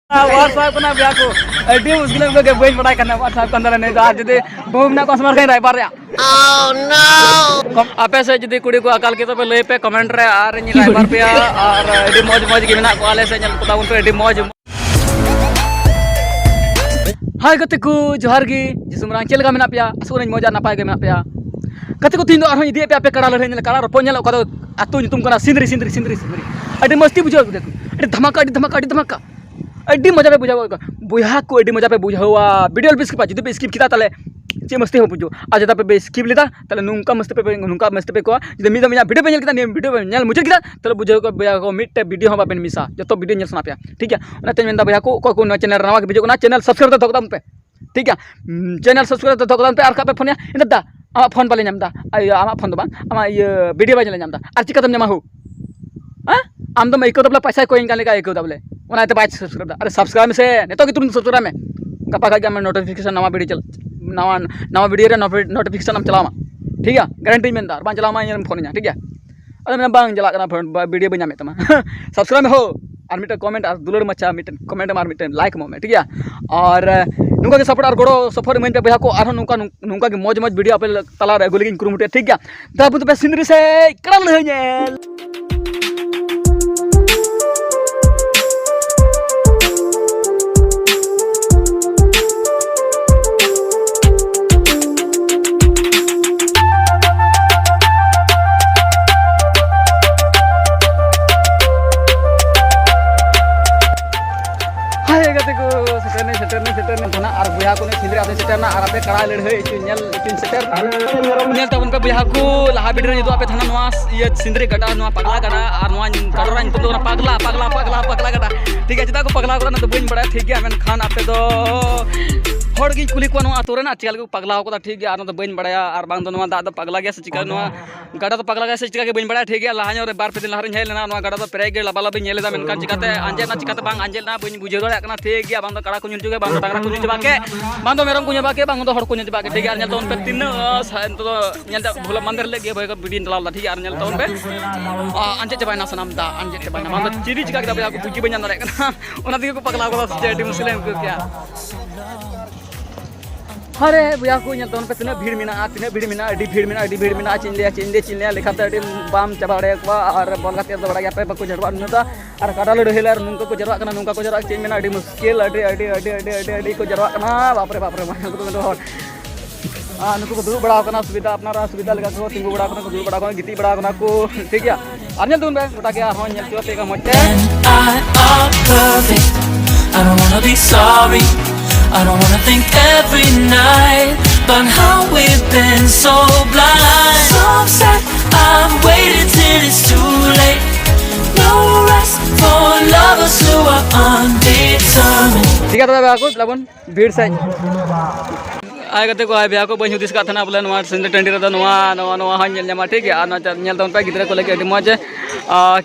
WhatsApp kena biar aku di muskil aku ke boy pernah kena WhatsApp kan dalam itu jadi boom nak customer kan driver ya. Oh no. Apa sih jadi kudi ku akal kita pe pe comment re ar ini driver pe ar di moj gimana aku alih saya nyal tahun pe di moj. Hai katiku johar gi jisumrang chel ga mena pia asun moja napai ga mena pia. Katiku tindo arho idi pe ape kadal nyal kadal ponyal okado atu nyutum kana sindri. Adi masti bujau deku. Adi dhamaka. Adi मजा पे बुझावा बुझा को adi मजा पे बुझावा video पे skip जदि पे skip किता तले चे मस्ती हो बुझो आज जदा पे स्किप लेता तले नुंका मस्ती पे को जदि मिदा मिया वीडियो पे नेल किता वीडियो पे नेल मुझे किता तले बुझो को बुझा को मिटे वीडियो हो बापेन मिसा जतो वीडियो नेल सना पे ठीक है ओनाते मेंदा बुझा को को चैनल रनावा के वीडियो को ना चैनल सब्सक्राइब तो दम पे ठीक है चैनल सब्सक्राइब तो दम पे आर का पे फोन इंदा आमा फोन बाले नामदा आमा फोन दो बांग आमा ये वीडियो बाले नामदा आर चिका तम नामा हो हां आम दम इको दबला पैसा कोइन काले का इको दबले ओनाते बाय सब्सक्राइब अरे सब्सक्राइब से नेतो की तुरंत सब्सक्राइब में गपा का मैं नोटिफिकेशन नवा वीडियो चल नवा वीडियो रे नोटिफिकेशन हम चलामा ठीक है गारंटी में दार बां चलामा इन फोन nya ठीक है अरे मैं बांग चला करना वीडियो बन तमा सब्सक्राइब में हो और मिटे कमेंट और दुलर मचा मिटे कमेंट मार मिटे लाइक में ठीक है और नुका के सपोर्ट और गोड़ो सफर में पे बया को आरो नुका के मौज वीडियो पे तला रे गुलिगिन कुरुमुटे ठीक है दाबु तो पे सिंदरी से करल हेल सेटर ना और बुया को सिंदरी आते सेटर ना और आपे कड़ा लड़े चुन सेटर नेल तबन पे बुया को लहा वीडियो ने दो आपे थाना नवा ये सिंदरी गटा नवा पगला गटा और नवा कड़रा नितो तो पगला गटा ठीक है चिता को पगला गटा ना तो बइन बड़ा ठीक है मैं खान आपे दो हड़ की कुली को नवा तोरे ना चल को पगला को ठीक है और तो बइन बड़ा और बांग दो नवा दा तो पगला गया से चिका नवा गटा तो पगला गया से चिका के बइन बड़ा ठीक है लहानो रे बार पे दिन लहर हेल ना नवा गटा तो पेरे के लबा लबी नेले दा मैं कान चिकाते अंजे ना चिकाते बांग अंजे ना बइन बुझे दो ना ठीक है बांग तो कड़ा को जुगे बांग तो टांगरा को जुगे बाके बांग तो मेरम को जुगे बाके बांग तो हड़ को जुगे बाके ठीक है नेल तो उन पे तीन तो नेल तो भोला मंदिर ले गए भाई का वीडियो तलाला ठीक है और नेल तो उन पे अंजे चबाना सनम दा अंजे चबाना बांग तो चिरी चिका के दा को पुजी बन जाना रे ओना दिगे को पगला को स्टेडी मुस्लिम को क्या अरे बुया को नेल तो उन पे तीन भीड़ मिना अडी भीड़ मिना चिनले लेखाते अडी बाम चबा रे को और बॉल का तेज बड़ा गया पे को जरवा नुता और काडा लड़े हेलर नुका को जरवा कना नुका को जरवा चिन मिना अडी मुश्किल अडी को जरवा कना बाप रे माना को तो नुकु को दुड़ बड़ा कना सुविधा अपना सुविधा लगा को तिंगु बड़ा कना को दुड़ बड़ा कना गिटी बड़ा कना को ठीक है और नेल तुन बे गोटा के हन नेल तो का मते I don't wanna be sorry. I don't wanna think every night about how we've been so blind. So upset, I've waited till it's too late. No rest for lovers who are undetermined. ठीक है तो बाको लगन भीड़ से आय गते को आय ब्या को बन हुदिस का थना बोले नवा सिंदर टंडी रे नवा हन नेल नमा ठीक है आ नेल तन पे गिदरे को लगे अडी मज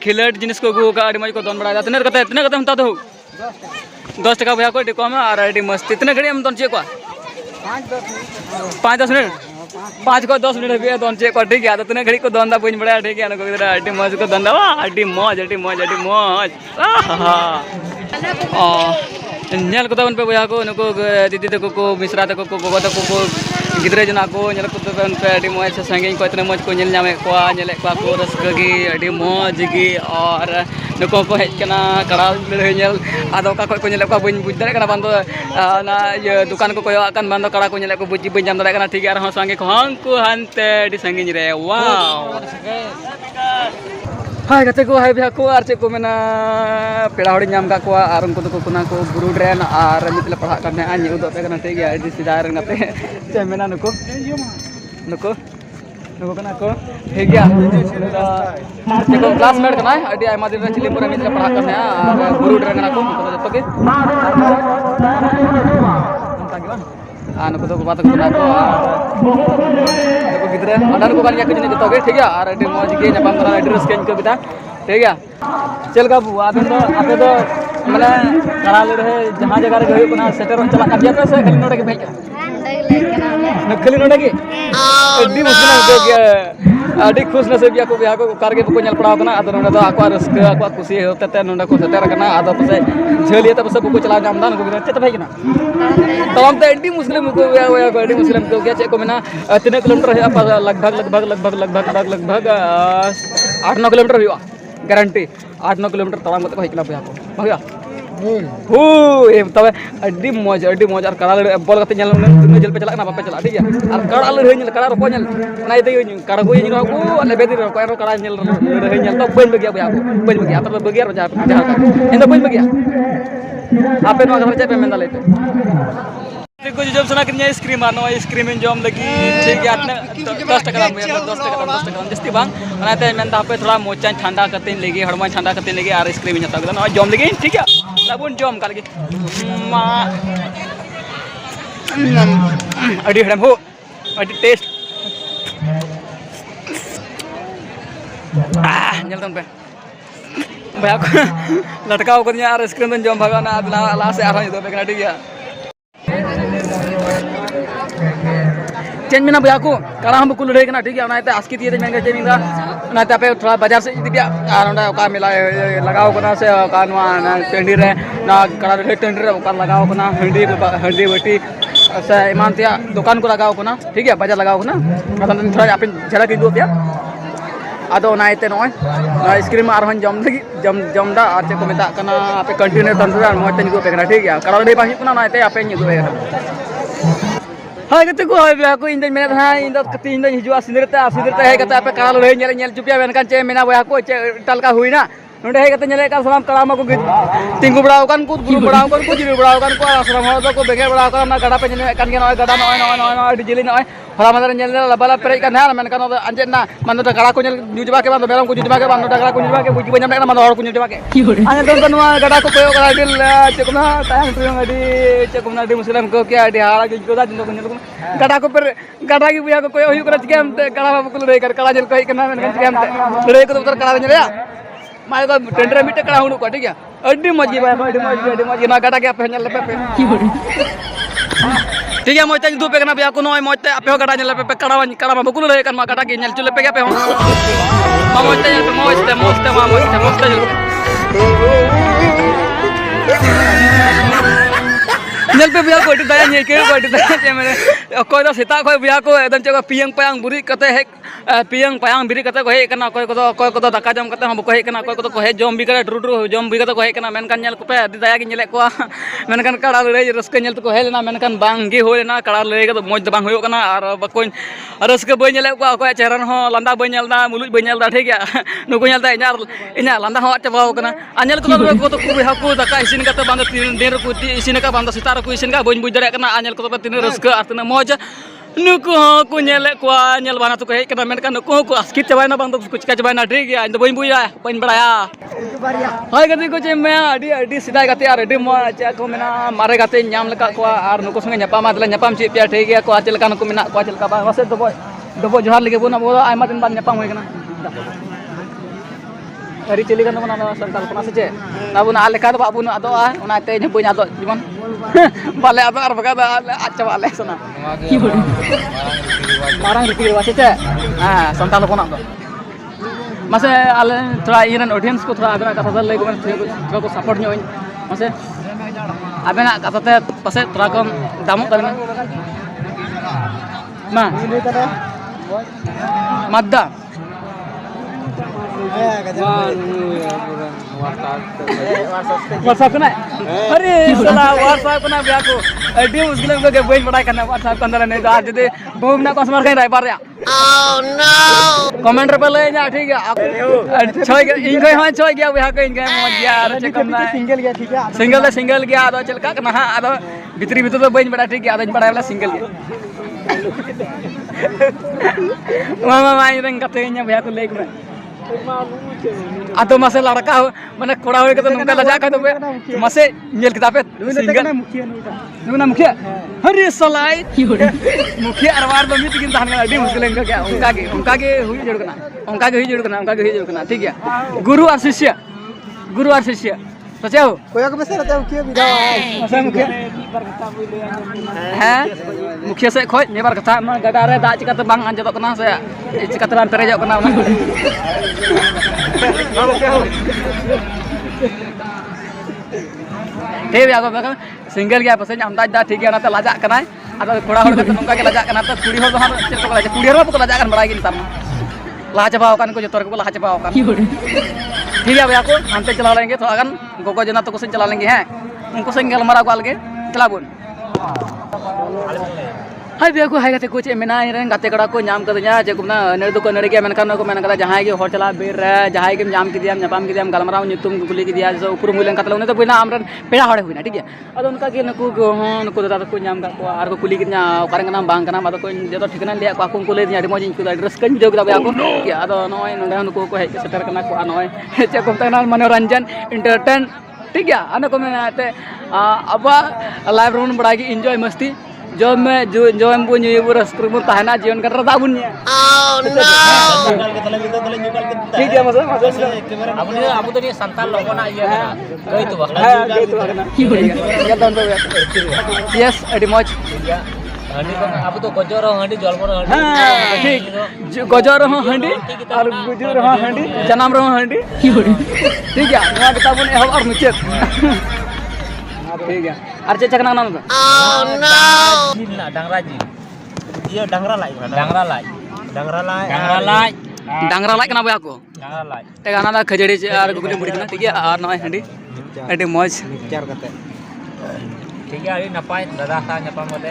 खिलट जिनिस को गु का अडी मज को दोन बड़ा तने कते हमता तो 10 टका भैया को डिको में और अडी मस्त इतने घड़ी हम दोन चे को 5-10 मिनट 5 को 10 मिनट भी दोन चे को ठीक है तो इतने घड़ी को दोंदा बन बड़ा ठीक है नको इधर अडी मज को दोंदा अडी मौज नेल को तबन पे भैया को नको दीदी तको को मिश्रा तको को गोगो तको को गिदरे जना को नेल को तबन पे अडी मौज से संगे को इतने मौज को नेल नामे को नेले को रसगी अडी मौज गी और नको को हेज कना कड़ा ले नेल आदो का को नेल को बन बुझ दरे कना बांदो ना ये दुकान को कोयो आकन बांदो कड़ा को नेल को बुझी बन जाम दरे कना ठीक है और संगे को हंकु हनते अडी संगे रे वाओ हाय गते को हाय भैया को आर चे को मेना पेड़ा हड़ी नाम का को आर उनको तो कुना को गुरु ड्रेन आर मितले पढ़ा करने आनी उदो पे कना ठीक है अडी सीधा रंग गते चे मेना नुको कना को ठीक है देखो क्लासमेट कना अडी आयमा दिन चिली पूरा मितले पढ़ा करने और गुरु ड्रेन कना को जतो के नुको तो बात को देखो गिदरे अडन को बारिया के जतो के ठीक है और अडी मौज के नपाम करा एड्रेस के इनको बिता ठीक है चल का बु आबे तो माने करा ले रहे जहां जगह रे गयो कोना सेटर चला का दिया पे से खाली नोटे के भेज नखली नोडे की अड्डी मुश्किल हो गया अड्डी खुश नसीब या को बिया को कारगे को नेल पड़ाव कना अदर नोडे आको रस्क आको खुशी होते ते नोडे को सेटर कना आदो पसे झलिए त पसे को चला जामदा न को चेत भाई कना तमाम ते अड्डी मुश्किल को या अड्डी मुश्किल को गया चे को मेना 3 किलोमीटर है लगभग 8-9 किलोमीटर हुआ गारंटी 8-9 किलोमीटर तमाम को भाई कना भैया हो ए तबे अड्डी मौज और कड़ा लड़े बॉल कते नेल तुम जेल पे चला ना बापे चला ठीक है और कड़ा लड़े नेल कड़ा रपो नेल ना इते कड़ा को इन को अले बेदी रो को कड़ा नेल लड़े नेल तो बन बगिया भैया को बन बगिया तो बगिया रजा इन तो बन बगिया आपे नो घर पे मेंदा लेते देखो जब सुना किन्या आइसक्रीम आनो आइसक्रीम जॉम लगी ठीक है आपने 10 टका जस्ती बांग बनाते मेंदा पे थोड़ा मोचा ठंडा करते लगी हड़मा ठंडा करते लगी और आइसक्रीम इन तक ना जॉम लगी ठीक है लाबुन जॉम का लगी मा अडी हड़म हो अडी टेस्ट जल्दन पे भैया लटका को यार आइसक्रीम जॉम भगाना ला से आ रहा है तो बेकना ठीक है चेंज में ना भैया को कड़ा हम कुल लड़े ठीक है नाते आस्की दिए मैं चेंज में नाते पे थोड़ा बाजार से इदी आ नोडा का मिला लगाओ कना से का नवा टेंडी रे ना कड़ा रे टेंडी रे का लगाओ कना हंडी बटी से ईमान तिया दुकान को लगाओ कना ठीक है बाजार लगाओ कना मतलब थोड़ा अपन झलक इदो पिया आदो नाते नय आइसक्रीम आर हन जम दा आर चे को मेता कना पे कंटेनर तंत्र मोय तन को पेकना ठीक है कड़ा रे बाही कना नाते आपे नि को हाय कते को हाय बिया को इन दिन मेना इन द कति इन दिन हिजुआ सिंदरते है कते आपे कड़ा लड़े नेल चुपिया बेनकान चे मेना बया को चे टलका हुईना नोडे है कते नेले का सलाम कड़ा मा को तिंगु बड़ाव कान को गुरु बड़ाव कान को जिरु बड़ाव कान को आश्रम हो को बेगे बड़ाव कान ना गड़ा पे ने कान के नय गड़ा नय डिजिली नय फला मदर नेल लबला पेरे का ना मेनकान अंजे ना मन तो गड़ा को नेल जुजबा के बांधो बेरम को जुजबा के बांधो गड़ा को जुजबा के बुझ बजम ना मन हर को जुजबा के आने तो नवा गड़ा को पेयो गड़ा दिल चेकुना तायम प्रियम अडी चेकुना डी मुस्लिम को के अडी हाड़ा के गोदा दिन को नेल को गड़ा को पर गड़ा की बुया को कोई हुई कर के हम गड़ा बाबू को रे कर कड़ा जेल को के ना मेनकान के हम रे को उतर कड़ा नेल माय को टेंडर मिटे कड़ा हुनु को ठीक है अड्डी मजी भाई अड्डी मजी ना गड़ा के पे नेल पे ठीक है मोते दु पे कना बिया को नय मोते आपे गड़ा नेल पे कड़ा बाबू को रे कर मा गड़ा के नेल चले पे पे मा मोते नेल पे बिया को अड्डी दया ने के अड्डी दया से मेरे कोई तो सेता कोई बिया को एकदम चेको पियंग पयांग बुरी कते है पियंग पयांग बिरी कते को हे कना कोई को दाका जम कते हम को हे कना कोई को हे जम बि करे ड्रू जम बि कते को हे कना मेनकान नेल को पे अड्डी दया के नेले को मेनकान कड़ा लड़े रस्क नेल तो हे लेना मेनकान बांग गे हो लेना कड़ा लड़े के मोज बांग होयो कना और बको रस्क बय नेले को को चेहरा हो लंदा बय नेलदा मुलुज बय नेलदा ठीक है नुको नेलदा इना लंदा हो चबाव कना आनेल को तो खूब हाकू दाका इसिन कते बांद दिन को इसिन का बांद सितार को इसिन का बन बुझ दरे कना आनेल को तीन रस्क और तीन मौज नुको को नेले को नेल बाना तो हे कना मेनका नुको को आस्कित चबायना बांद कुछ का चबायना ठीक है इन बन बुझा बन बड़ाया हाय गति को जे मैं अडी सिदा गति और अडी मौज को मेना मारे गति नाम लका को और नुको संगे न्यापाम आदला न्यापाम ची पिया ठीक है को चलका नुको मेना को चलका बा वसे डबो जोहार लगे बोना बोला आयमा दिन बाद न्यापाम होय कना अरी चली गन ना संताल कोना से ना बुना आले का बाबू ना दो ओना ते ने बइन आदो जीवन बाले आदो और बगा अच्छा वाले सना की बड़ी मारंग रिती वासे चे हां संताल कोना दो मासे आले थोड़ा इरन ऑडियंस को थोड़ा आबेना कथा लय को थोड़ा को सपोर्ट न्यो मासे आबेना कथा ते पासे थोड़ा कम दामो करना मा मद्दा WhatsApp ना अरे साला WhatsApp ना बिया को अड्डी मुश्किल में के बइन बड़ाई करना WhatsApp के अंदर नहीं तो आज दे बूम ना कस्टमर कहीं रह पार या ओह नो कमेंट पे ले जा ठीक है छोय इनके हां छोय गया बिया को इनके मत यार चेकना सिंगल गया ठीक है सिंगल गया आदो चल का ना आदो भीतरी तो बइन बड़ा ठीक है आदो बड़ा वाला सिंगल गया मामा रंग कते बिया को लेक में आतो मासे लड़का हो माने कोड़ा होय के तो नुका लजा का दबे मासे नेल किताबे सिंगल नुना मुखिया अरे सलाई मुखिया अरवार दमी तिकिन धान का अडी मुश्किल का क्या उनका के हुई जोड़ करना ठीक है गुरु और शिष्य सचा हो कोया के बेसे रहता है मुखिया विधा मासे मुखिया हाँ मुखिया से खोज मेबार कथा मा गदा रे दा चिकाते बांग आंजदोग कना से चिकाते बांग पेरेजोग कना ठीक है आगो सिंगल गया पसे अंदाज दा ठीक है ना लाजा कना आदो कोड़ा हर कते नोका के लाजा कना तो कुड़ी हर हां चेक को लाजा कुड़ी हर को लाजा कन बड़ाई गिन तार लाहा चबाव कान को जतर को लाहा चबाव कान ठीक है भैया को हमते चला लेंगे थोड़ा गन गोगो जना तो को से चला लेंगे हैं उनको से गलमारा को अलगे चला बुन हाय भैया को हाय गते को चे मेना रे गते कड़ा को नाम कदया जे कुना नड़ दो को नड़ के मेनकान को मेन कदा जहां के हर चला बेर रे जहां के नाम किदियाम नापाम किदियाम गलमाराव नितुम कुली किदिया जो ऊपर मुलन कतला उन तो बिना आमरन पेड़ा हड़े हुइना ठीक है अदो उनका के नको को हन को दादा को नाम का को आर को कुली किदिया कारण नाम बांग कना मद को जतो ठिकाना लिया को को ले दिया अडी मजिन को एड्रेस कन जोग दा भैया को कि अदो नय नडे उनको को हेज सेटर कना को नय चे को तना मनोरंजन एंटरटेन ठीक है अने को मेनाते अब लाइव रूम बड़ा की एंजॉय मस्ती जो मैं जो हम पुnya ibu raskrmu tahana jion kan rata bunnya ठीक है maksud abu तो ये संताल लोगों ना ये गई तो बकना ya tahun tuh yes adi moj handi kan abu तो गजर हंडी जलमर हंडी ठीक गजर हंडी और गुजर हंडी जन्म रह हंडी ठीक है नया किताबन एहब और मुचेत ठीक है और चे चकना नाम नो डांगरा जी ये डांगरा लाई कना बया को डांगरा लाई ते गाना दा खजड़ी चे और गुगली बुड़ी कना ठीक है और नय हंडी एडी मौज विचार करते ठीक है अभी नपाय दादा सा नपा मते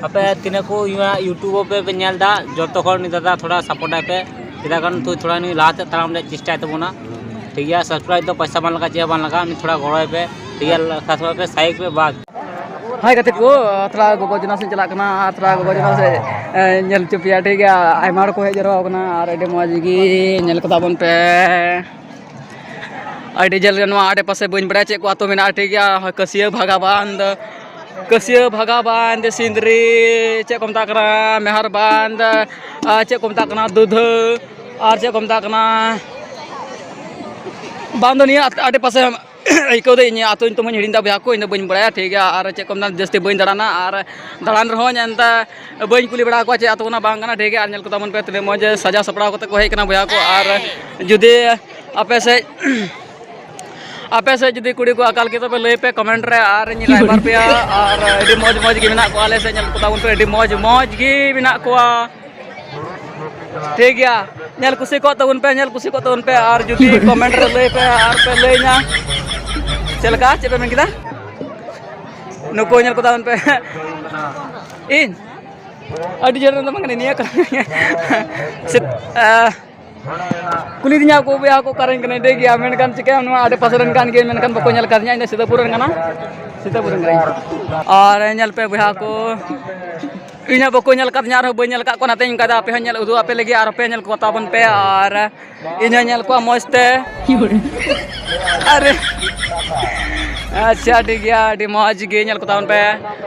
अपे तिने को यूट्यूब पे नेल दा जतो खर नि दादा थोड़ा सपोर्ट पे तिदा कान तो थोड़ा नि लाते ताराम ले चेष्टा तबोना ठीक है सब्सक्राइब तो पैसा बन लगा चे बन लगा नि थोड़ा गड़ो पे ठीक है खास पे साइक पे बात हाय गते को थोड़ा गोगो जना से चला कना थोड़ा गोगो जना से नेल चुपिया ठीक है आइमार को हेजरो कना और एडे मौजगी नेल कता बन पे आइडे जल नवा आडे पासे बइन बड़ा चे को तो मेना ठीक है कसिया भगाबांद सिंदरी चे को मता कना मेहर बांद चे को मता कना दूध और चे को मता कना बांधनिया आडे पासे आइको दे इन आतो तो मन हिडिंदा बया को इन बइन बड़ा ठीक है और चे कम जस्ती बइन दड़ाना और दड़ान रहो जानता बइन कुली बड़ा को चे आतो ना बांग कना ठीक है और नेल को तमन पे तले मौज सजा सपड़ा को हेज कना बया को और जुदे आपे से जुदी कुड़ी को अकाल के तो पे ले पे कमेंट रे और इन लाइवर पे और एडी मौज मौज गी बिना को आले से नेल को तमन पे एडी मौज मौज गी बिना को ठीक है नेल कुसी को तउन पे और जुदी कमेंट रे ले पे और पे लेना चलका चे पे किदा नुको नेल को तउन पे इन अडी जर तो मंगने निया कुली दिnya को बया को कारण कने दे गया मेनकान चिके आडे पासरन कान के मेनकान बको नेल करnya इन सीतापुरन कना सीतापुरन करे और नेल पे बया को इना बको नेल करnya रो बनेल का को नाते इन कदा पे नेल उदु आपे लगी और पे नेल को ताबन पे और इना नेल को मस्ते अरे अच्छा ठीक है डी मौज गे नेल को ताबन पे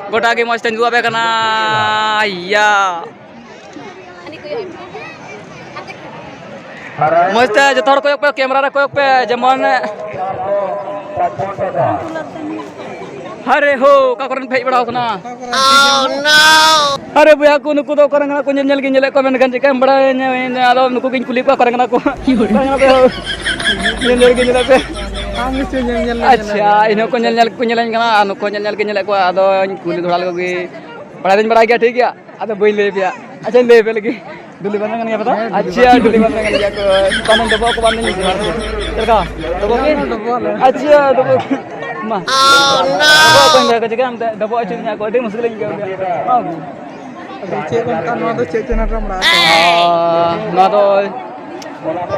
गोटा गे मस्ते जुआ पे कना या मस्ते जतोड़ कोयक पे कैमरा रे कोयक पे जेमन अरे हो का करन फेज बड़ा होना अरे भैया को नुको दो करंगना को नेल गिन को मेन गन के बड़ा आलो नुको गिन कुली को करंगना को नेल गिन पे अच्छा इनो को नेल को नेल गना नुको नेल गिन को आदो कुली धोड़ा लगी बड़ा दिन बड़ा गया ठीक है आदो बई ले पिया अच्छा ले पे लगी दुली बंद करने पता अच्छा दुली बंद करने जा को कानून दबो को बंद नहीं चलका दबो के अच्छा दबो मा दबो को के जगह हम दबो अच्छा नहीं को डी मुश्किल नहीं गया चे को कानून तो चे चैनल रमड़ा ना तो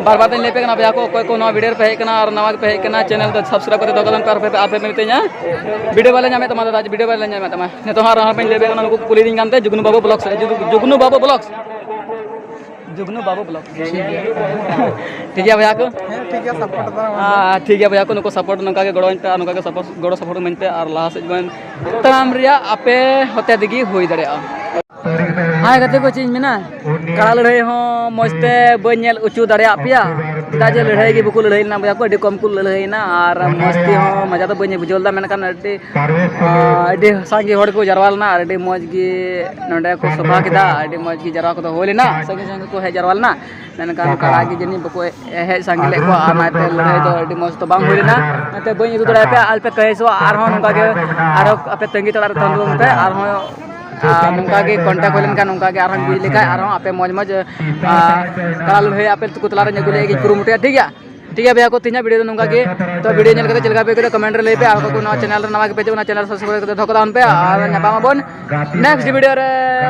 बार बार ले पे कना भैया को कोई को नवा वीडियो पे हेकना और नवा पे हेकना चैनल तो सब्सक्राइब कर दो कदम पे आप मिलते हैं वीडियो वाले जामे तमा आज वीडियो वाले जामे तमा ने तो हां पे ले पे कना को पुली दिन कानते जुगनू बाबू ब्लॉग्स जुगनू बाबू ब्लॉग ठीक है भैया को ठीक है सपोर्ट हां ठीक है भैया को नको सपोर्ट नका के गड़ो पे नका के सपोर्ट गड़ो सपोर्ट मनते और लाहा से बन तमाम रिया आपे होते दिगी होई दड़िया हाय गते को चीज में ना कड़ा लड़ाई हो मस्ते बनेल उचू दड़िया पिया चेदा जे लड़ाई के बको लड़ाई ना बया को अडी कम को लड़ाई ना और मस्ती हो मजा तो बने बुझोलदा मेनकान अडी सांगे हड़ को जरवाल ना अडी मौज गी नोडे को सभा केदा अडी मौज गी जरवा को होलेना संगे संगे को हे जरवाल ना मेनकान कड़ा गी जनी बको हे सांगे ले को आनाते लड़ाई तो अडी मौज तो बांग होलेना नते बनी को पे अल्पे कहेसो आर हो नका के आर अपे तंगी तड़ार तंदुम पे आर हो नौका के कॉन्टैक्ट होलन का नौका के आर हम बुझ लेका आर आपे मौज मौज कड़ा लड़ाई आपे तुकुतला रे गुले की कुरुमुटे ठीक है भैया को तीन वीडियो नौका के तो वीडियो नेल कते चलगा पे कमेंट रे ले पे आर को ना चैनल रे नवा के पे ना चैनल सब्सक्राइब करते धोकदा उन पे और नापामा बोन नेक्स्ट वीडियो रे।